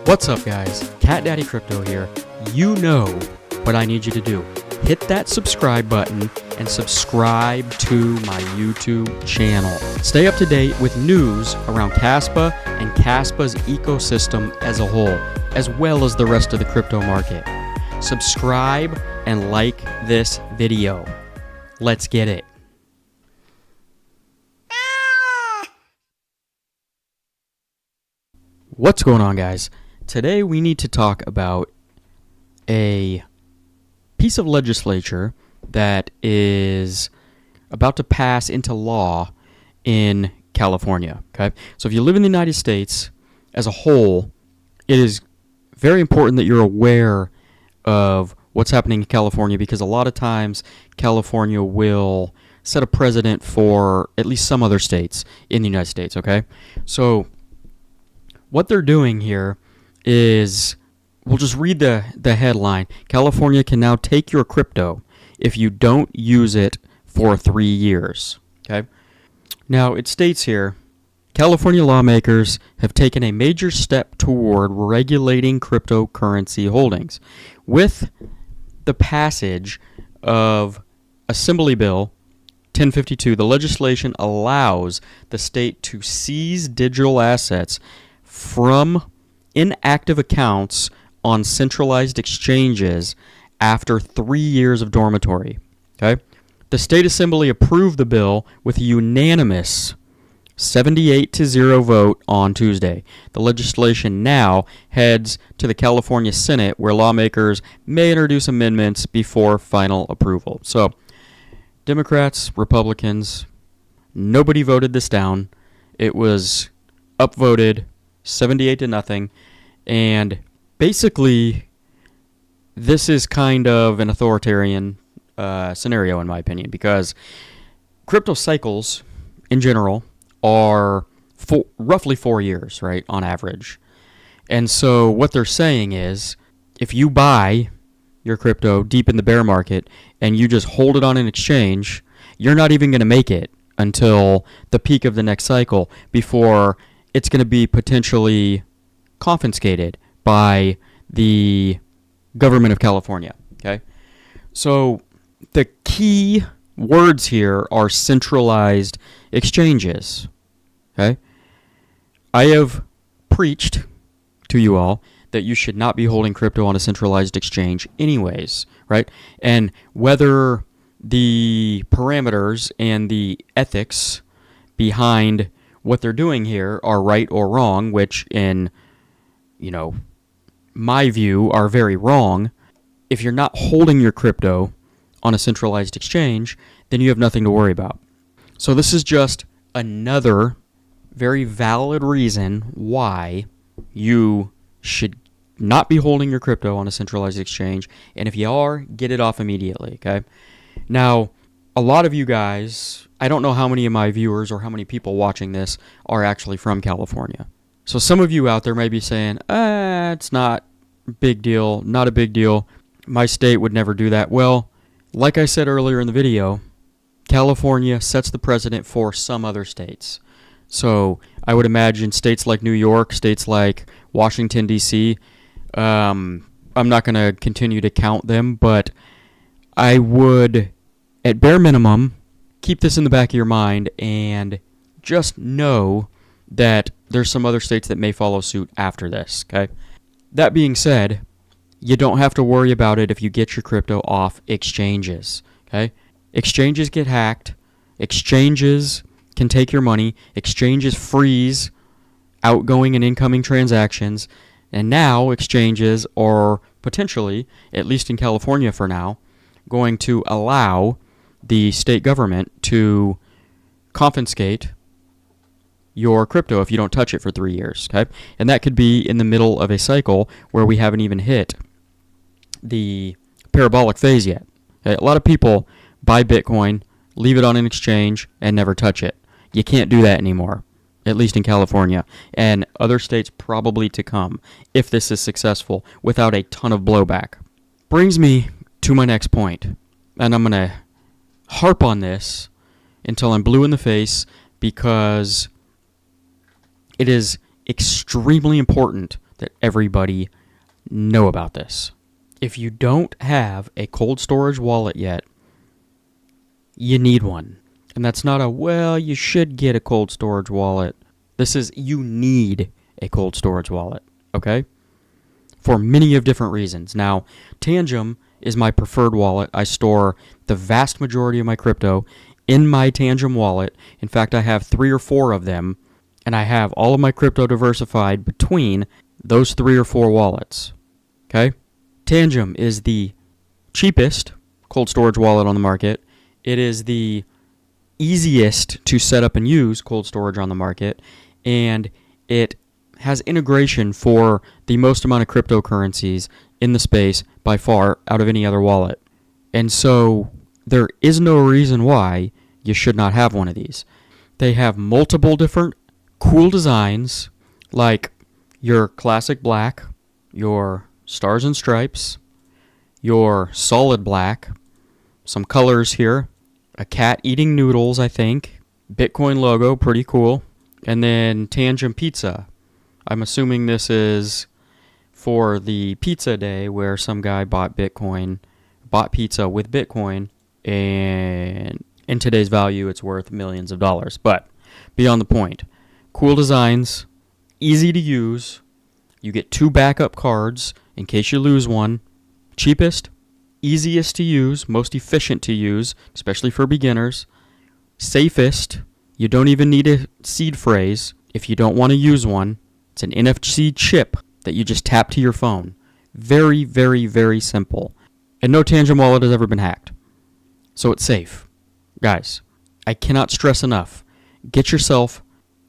What's up, guys? Cat Daddy Crypto here. You know what I need you to do. Hit that subscribe button and subscribe to my YouTube channel. Stay up to date with news around Kaspa and Kaspa's ecosystem as a whole, as well as the rest of the crypto market. Subscribe and like this video. Let's get it. What's going on, guys? Today we need to talk about a piece of legislature that is about to pass into law in California, okay? So if you live in the United States as a whole, it is very important that you're aware of what's happening in California, because a lot of times California will set a precedent for at least some other states in the United States, okay? So what they're doing here is, we'll just read the headline. California can now take your crypto if you don't use it for 3 years. Okay. Now it states here, California lawmakers have taken a major step toward regulating cryptocurrency holdings. With the passage of Assembly Bill 1052, the legislation allows the state to seize digital assets from inactive accounts on centralized exchanges after 3 years of dormitory. Okay? The state assembly approved the bill with a unanimous 78-0 vote on Tuesday. The legislation now heads to the California Senate, where lawmakers may introduce amendments before final approval. So, Democrats, Republicans, nobody voted this down. It was upvoted 78-0, and basically this is kind of an authoritarian scenario in my opinion, because crypto cycles in general are roughly 4 years, right, on average. And so what they're saying is, if you buy your crypto deep in the bear market and you just hold it on an exchange, you're not even going to make it until the peak of the next cycle before it's going to be potentially confiscated by the government of California, okay? So the key words here are centralized exchanges, okay? I have preached to you all that you should not be holding crypto on a centralized exchange anyways, right? And whether the parameters and the ethics behind what they're doing here are right or wrong, which in, my view are very wrong. If you're not holding your crypto on a centralized exchange, then you have nothing to worry about. So this is just another very valid reason why you should not be holding your crypto on a centralized exchange. And if you are, get it off immediately, okay? Now, a lot of you guys, I don't know how many of my viewers or how many people watching this are actually from California. So some of you out there may be saying, it's not a big deal, not a big deal. My state would never do that. Well, like I said earlier in the video, California sets the precedent for some other states. So I would imagine states like New York, states like Washington, D.C., I'm not going to continue to count them, but I would, at bare minimum, keep this in the back of your mind and just know that there's some other states that may follow suit after this, okay? That being said, you don't have to worry about it if you get your crypto off exchanges, okay? Exchanges get hacked. Exchanges can take your money. Exchanges freeze outgoing and incoming transactions. And now exchanges are potentially, at least in California for now, going to allow the state government to confiscate your crypto if you don't touch it for 3 years, okay? And that could be in the middle of a cycle where we haven't even hit the parabolic phase yet. Okay? A lot of people buy Bitcoin, leave it on an exchange, and never touch it. You can't do that anymore, at least in California, and other states probably to come if this is successful without a ton of blowback. Brings me to my next point, and I'm going to harp on this until I'm blue in the face, because it is extremely important that everybody know about this. If you don't have a cold storage wallet yet, you need one. And that's not a, well, you should get a cold storage wallet. This is, you need a cold storage wallet, okay? For many of different reasons. Now, Tangem is my preferred wallet. I store the vast majority of my crypto in my Tangem wallet. In fact, I have 3 or 4 of them, and I have all of my crypto diversified between those 3 or 4 wallets, okay? Tangem is the cheapest cold storage wallet on the market. It is the easiest to set up and use cold storage on the market, and it has integration for the most amount of cryptocurrencies in the space by far out of any other wallet. And so there is no reason why you should not have one of these. They have multiple different cool designs, like your classic black, your stars and stripes, your solid black, some colors here, a cat eating noodles, I think, Bitcoin logo, pretty cool, and then Tangem Pizza. I'm assuming this is for the pizza day where some guy bought pizza with Bitcoin, and in today's value, it's worth millions of dollars. But beyond the point, cool designs, easy to use. You get 2 backup cards in case you lose one. Cheapest, easiest to use, most efficient to use, especially for beginners. Safest, you don't even need a seed phrase if you don't want to use one. It's an NFC chip that you just tap to your phone. Very, very, very simple. And no Tangem wallet has ever been hacked. So it's safe. Guys, I cannot stress enough. Get yourself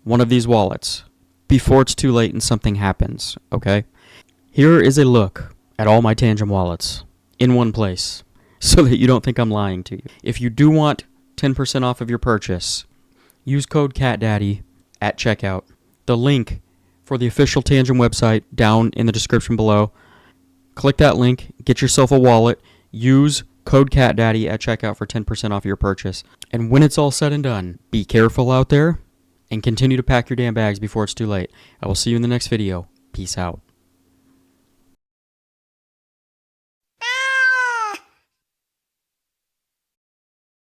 one of these wallets before it's too late and something happens, okay? Here is a look at all my Tangem wallets in one place so that you don't think I'm lying to you. If you do want 10% off of your purchase, use code CATDADDY at checkout. The link for the official Tangem website down in the description below. Click that link, get yourself a wallet, use code CATDADDY at checkout for 10% off your purchase. And when it's all said and done, be careful out there and continue to pack your damn bags before it's too late. I will see you in the next video. Peace out.